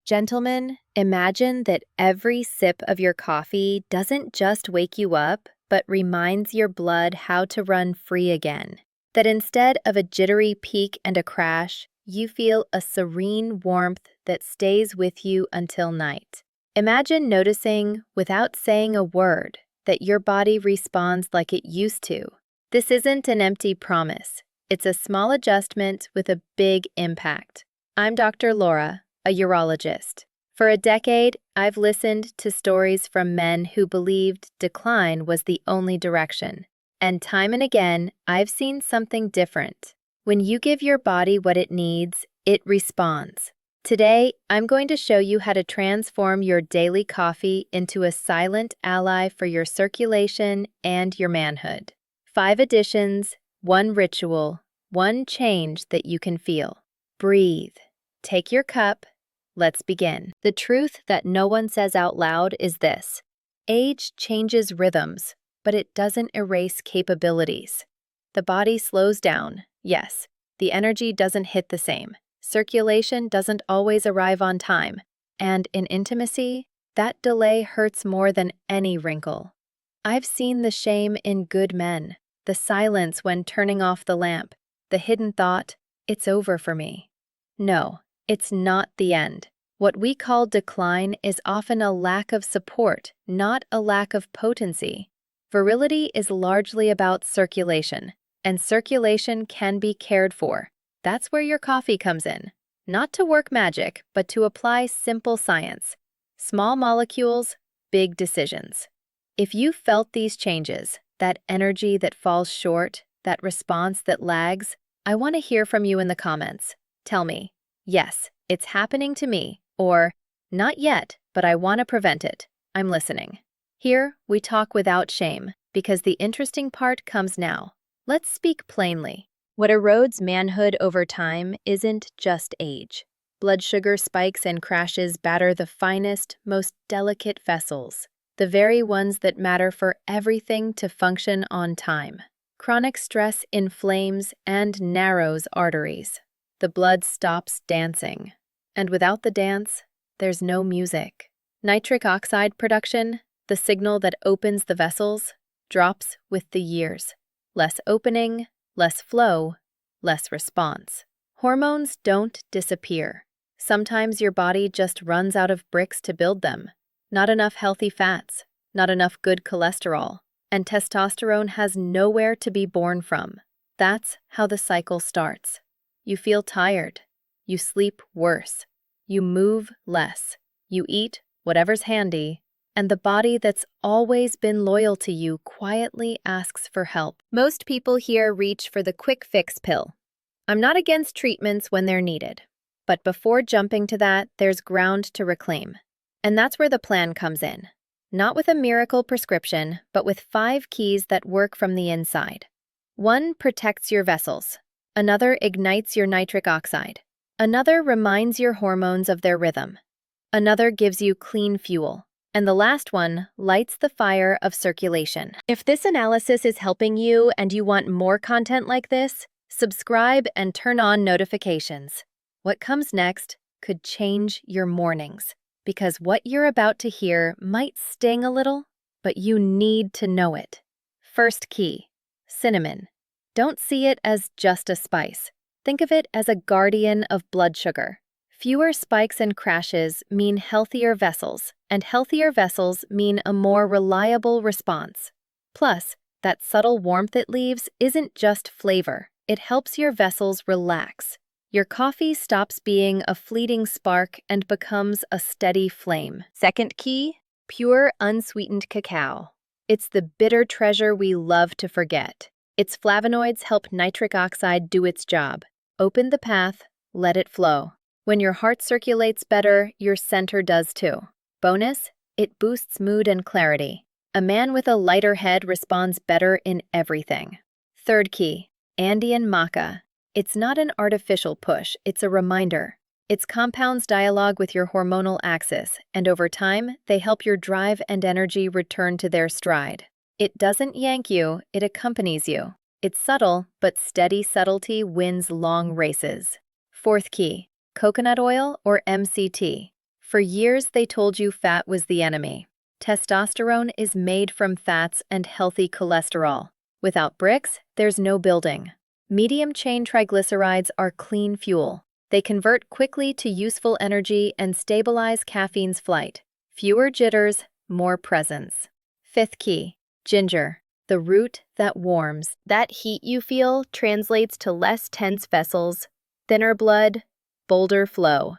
Gentlemen, imagine that every sip of your coffee doesn't just wake you up, but reminds your blood how to run free again. That instead of a jittery peak and a crash, you feel a serene warmth that stays with you until night. Imagine noticing, without saying a word, that your body responds like it used to. This isn't an empty promise. It's a small adjustment with a big impact. I'm Dr. Laura, a urologist. For a decade, I've listened to stories from men who believed decline was the only direction. And time and again, I've seen something different. When you give your body what it needs, it responds. Today, I'm going to show you how to transform your daily coffee into a silent ally for your circulation and your manhood. 5 additions, 1 ritual, 1 change that you can feel. Breathe. Take your cup. Let's begin. The truth that no one says out loud is this: age changes rhythms, but it doesn't erase capabilities. The body slows down, yes. The energy doesn't hit the same. Circulation doesn't always arrive on time. And in intimacy, that delay hurts more than any wrinkle. I've seen the shame in good men, the silence when turning off the lamp, the hidden thought, "It's over for me." No, it's not the end. What we call decline is often a lack of support, not a lack of potency. Virility is largely about circulation, and circulation can be cared for. That's where your coffee comes in. Not to work magic, but to apply simple science. Small molecules, big decisions. If you felt these changes, that energy that falls short, that response that lags, I want to hear from you in the comments. Tell me, yes, it's happening to me, or not yet, but I want to prevent it. I'm listening. Here, we talk without shame, because the interesting part comes now. Let's speak plainly. What erodes manhood over time isn't just age. Blood sugar spikes and crashes batter the finest, most delicate vessels, the very ones that matter for everything to function on time. Chronic stress inflames and narrows arteries. The blood stops dancing. And without the dance, there's no music. Nitric oxide production, the signal that opens the vessels, drops with the years. Less opening, less flow, less response. Hormones don't disappear. Sometimes your body just runs out of bricks to build them. Not enough healthy fats, not enough good cholesterol, and testosterone has nowhere to be born from. That's how the cycle starts. You feel tired. You sleep worse. You move less. You eat whatever's handy. And the body that's always been loyal to you quietly asks for help. Most people here reach for the quick fix pill. I'm not against treatments when they're needed. But before jumping to that, there's ground to reclaim. And that's where the plan comes in. Not with a miracle prescription, but with 5 keys that work from the inside. 1 protects your vessels. Another ignites your nitric oxide. Another reminds your hormones of their rhythm. Another gives you clean fuel. And the last one lights the fire of circulation. If this analysis is helping you and you want more content like this, subscribe and turn on notifications. What comes next could change your mornings, because what you're about to hear might sting a little, but you need to know it. First key, cinnamon. Don't see it as just a spice. Think of it as a guardian of blood sugar. Fewer spikes and crashes mean healthier vessels, and healthier vessels mean a more reliable response. Plus, that subtle warmth it leaves isn't just flavor. It helps your vessels relax. Your coffee stops being a fleeting spark and becomes a steady flame. Second key, pure unsweetened cacao. It's the bitter treasure we love to forget. Its flavonoids help nitric oxide do its job. Open the path, let it flow. When your heart circulates better, your center does too. Bonus, it boosts mood and clarity. A man with a lighter head responds better in everything. Third key, Andean maca. It's not an artificial push, it's a reminder. It compounds dialogue with your hormonal axis, and over time, they help your drive and energy return to their stride. It doesn't yank you, it accompanies you. It's subtle, but steady subtlety wins long races. Fourth key, coconut oil or MCT. For years, they told you fat was the enemy. Testosterone is made from fats and healthy cholesterol. Without bricks, there's no building. Medium-chain triglycerides are clean fuel. They convert quickly to useful energy and stabilize caffeine's flight. Fewer jitters, more presence. Fifth key, ginger, the root that warms. That heat you feel translates to less tense vessels, thinner blood, bolder flow.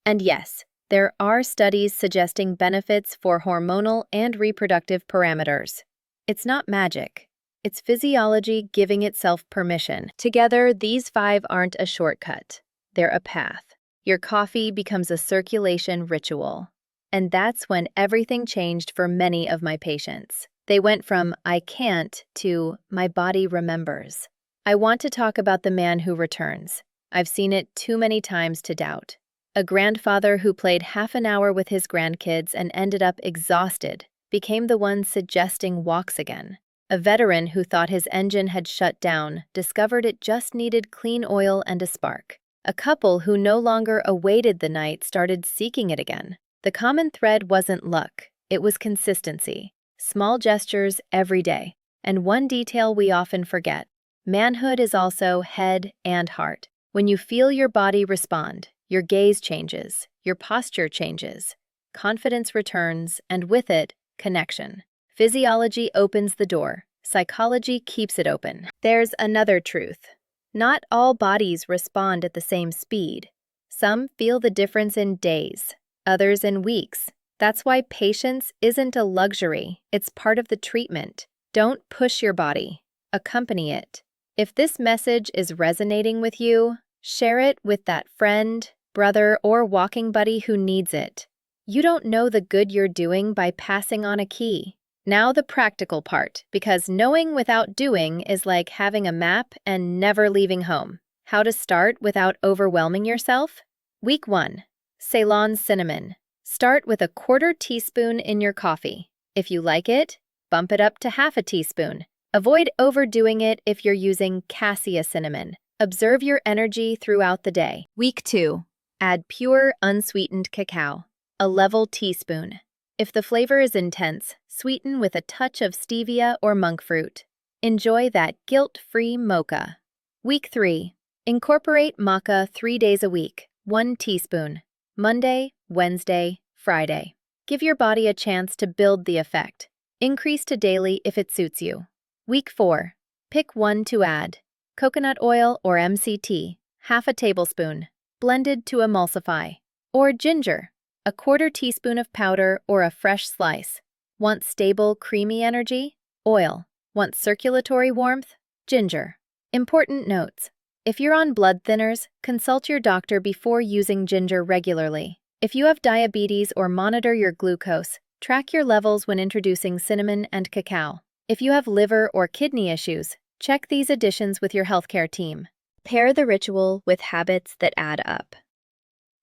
And yes, there are studies suggesting benefits for hormonal and reproductive parameters. It's not magic. It's physiology giving itself permission. Together, these 5 aren't a shortcut. They're a path. Your coffee becomes a circulation ritual. And that's when everything changed for many of my patients. They went from "I can't" to "my body remembers." I want to talk about the man who returns. I've seen it too many times to doubt. A grandfather who played half an hour with his grandkids and ended up exhausted became the one suggesting walks again. A veteran who thought his engine had shut down discovered it just needed clean oil and a spark. A couple who no longer awaited the night started seeking it again. The common thread wasn't luck, it was consistency. Small gestures every day. And one detail we often forget. Manhood is also head and heart. When you feel your body respond, your gaze changes, your posture changes, confidence returns, and with it, connection. Physiology opens the door, psychology keeps it open. There's another truth. Not all bodies respond at the same speed. Some feel the difference in days, others in weeks. That's why patience isn't a luxury, it's part of the treatment. Don't push your body, accompany it. If this message is resonating with you, share it with that friend, brother, or walking buddy who needs it. You don't know the good you're doing by passing on a key. Now the practical part, because knowing without doing is like having a map and never leaving home. How to start without overwhelming yourself? Week 1. Ceylon cinnamon. Start with a 1/4 teaspoon in your coffee. If you like it, bump it up to 1/2 teaspoon. Avoid overdoing it if you're using cassia cinnamon. Observe your energy throughout the day. Week 2. Add pure, unsweetened cacao, a level teaspoon. If the flavor is intense, sweeten with a touch of stevia or monk fruit. Enjoy that guilt-free mocha. Week 3. Incorporate maca 3 days a week, 1 teaspoon. Monday, Wednesday, Friday. Give your body a chance to build the effect. Increase to daily if it suits you. Week 4. Pick one to add. Coconut oil or MCT, 1/2 tablespoon, blended to emulsify. Or ginger, a 1/4 teaspoon of powder or a fresh slice. Want stable, creamy energy? Oil. Want circulatory warmth? Ginger. Important notes. If you're on blood thinners, consult your doctor before using ginger regularly. If you have diabetes or monitor your glucose, track your levels when introducing cinnamon and cacao. If you have liver or kidney issues, check these additions with your healthcare team. Pair the ritual with habits that add up.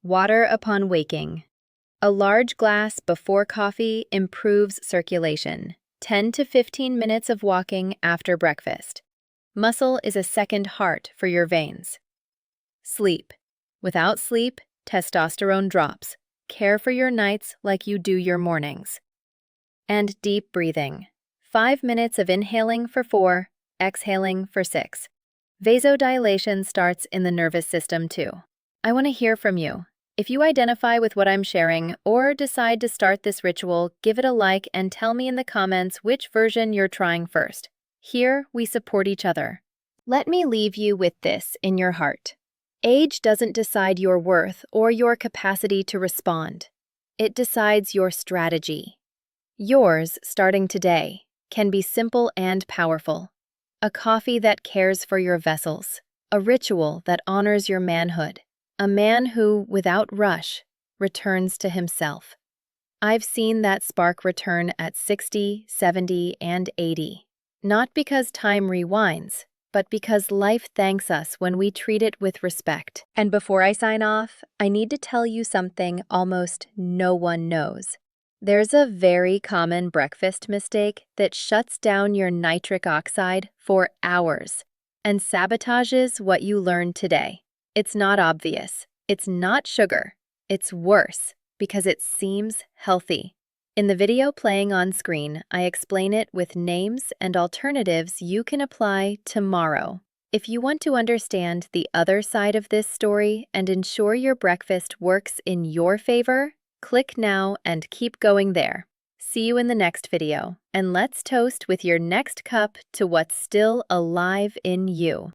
Water upon waking. A large glass before coffee improves circulation. 10 to 15 minutes of walking after breakfast. Muscle is a second heart for your veins. Sleep. Without sleep, testosterone drops. Care for your nights like you do your mornings. And deep breathing. 5 minutes of inhaling for 4, exhaling for 6. Vasodilation starts in the nervous system too. I want to hear from you. If you identify with what I'm sharing or decide to start this ritual, give it a like and tell me in the comments which version you're trying first. Here, we support each other. Let me leave you with this in your heart. Age doesn't decide your worth or your capacity to respond. It decides your strategy. Yours, starting today, can be simple and powerful. A coffee that cares for your vessels. A ritual that honors your manhood. A man who, without rush, returns to himself. I've seen that spark return at 60, 70, and 80. Not because time rewinds, but because life thanks us when we treat it with respect. And before I sign off, I need to tell you something almost no one knows. There's a very common breakfast mistake that shuts down your nitric oxide for hours and sabotages what you learned today. It's not obvious. It's not sugar. It's worse. because it seems healthy. In the video playing on screen, I explain it with names and alternatives you can apply tomorrow. If you want to understand the other side of this story and ensure your breakfast works in your favor, click now and keep going there. See you in the next video, and let's toast with your next cup to what's still alive in you.